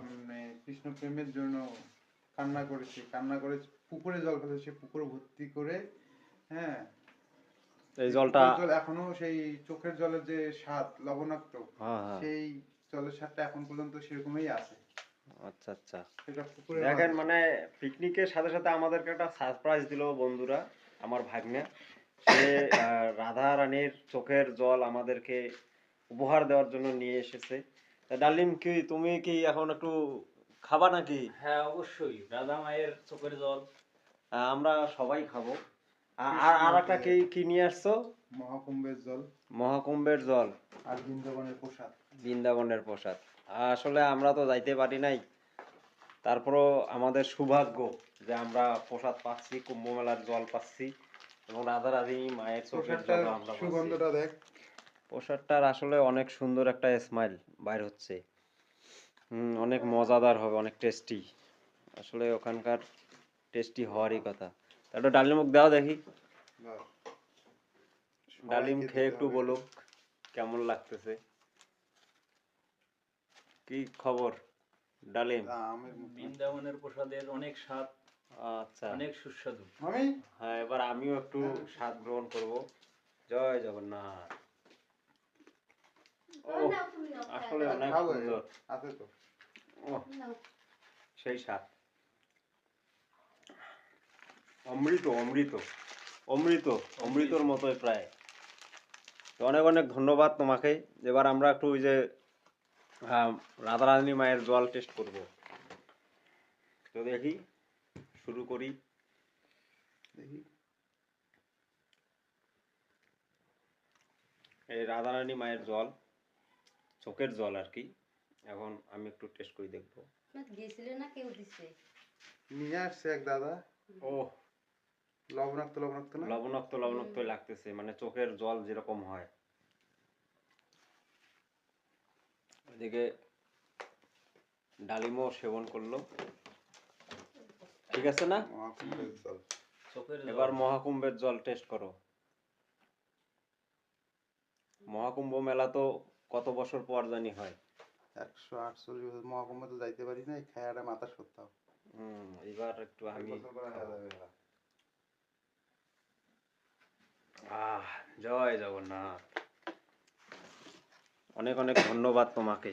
মানে কৃষ্ণ প্রেমের জন্য কান্না করেছে, কান্না করে পুকুরে জল ফেলে, সে পুকুরে ভর্তি করে, হ্যাঁ, এই জলটা জল এখনো সেই চোখের জলের যে স্বাদ লবণাক্ত, সেই জলের স্বাদটা এখন পর্যন্ত সেরকমই আছে। আচ্ছা আচ্ছা, সেটা পুকুরে দেখেন মানে পিকনিকের সাথে সাথে আমাদেরকে একটা সারপ্রাইজ দিল বন্ধুরা। আমার ভাগ্নে সে রাধা রানীর চোখের জল আমাদেরকে উপহার দেওয়ার জন্য নিয়ে এসেছে। ডালিম, কি তুমি কি এখন একটু খাবা নাকি? হ্যাঁ অবশ্যই, রাধা মায়ের চোখের জল আমরা সবাই খাবো। আর একটা কি কি নিয়ে আসছো? মহাকুম্ভের জল। মহাকুম্ভের জল আর বৃন্দাবনের প্রসাদ। বৃন্দাবনের প্রসাদ। আসলে আমরা তো যাইতে পারি নাই, তারপরও আমাদের সৌভাগ্য যে আমরা প্রসাদ পাচ্ছি, কুম্ভ মেলার জল পাচ্ছি এবং রাধারানী মায়ের চোখের জল আমরা পাচ্ছি। সুগন্ধটা দেখ। প্রসাদটার আসলে অনেক সুন্দর একটা স্মাইল বাইর হচ্ছে। অনেক মজাদার হবে, অনেক টেস্টি। আসলে ওখানকার টেস্টি হওয়ারই কথা। তাহলে ডালিম মুখ দাও দেখি। ডালিম খেয়ে একটু বলুক কেমন লাগতেছে। কি খবর ডালিম? বৃন্দাবনের প্রসাদের অনেক স্বাদ, আচ্ছা, অনেক সুস্বাদু। হ্যাঁ, এবার আমিও একটু স্বাদ গ্রহণ করব। জয় জগন্নাথ। আসলে অনেক সুন্দর আছে তো, সেই স্বাদ, অমৃত অমৃত অমৃত অমৃতর মতোই প্রায়। অনেক অনেক ধন্যবাদ তোমাকে। এবার আমরা একটু ওই যে রাধারানী মায়ের জল টেস্ট করব। তো দেখি, শুরু করি। দেখি, এই রাধারানী মায়ের জল, চোখের জল আর কি। এখন আমি একটু টেস্ট করে দেখবো। গেছিলে না কেউ দিছে? নিয়ে আসছে এক দাদা। ও, লবণাক্ত লবণাক্ত না? লবণাক্ত লবণাক্ত লাগতেছে, মানে চোখের জল যেরকম হয়। এদিকে ডালিমও সেবন করলো, ঠিক আছে না? মহাকুম্ভের জল। এবার মহাকুম্ভের জল টেস্ট করো। মহাকুম্ভ মেলা তো কত বছর পর জানি হয়? 148 বছর। মহাকুম্ভে তো যাইতে পারি নাই, খায়াটা মাথা সত্তাও। এবার একটু আমি জয় জগন্নাথ। অনেক অনেক ধন্যবাদ তোমাকে।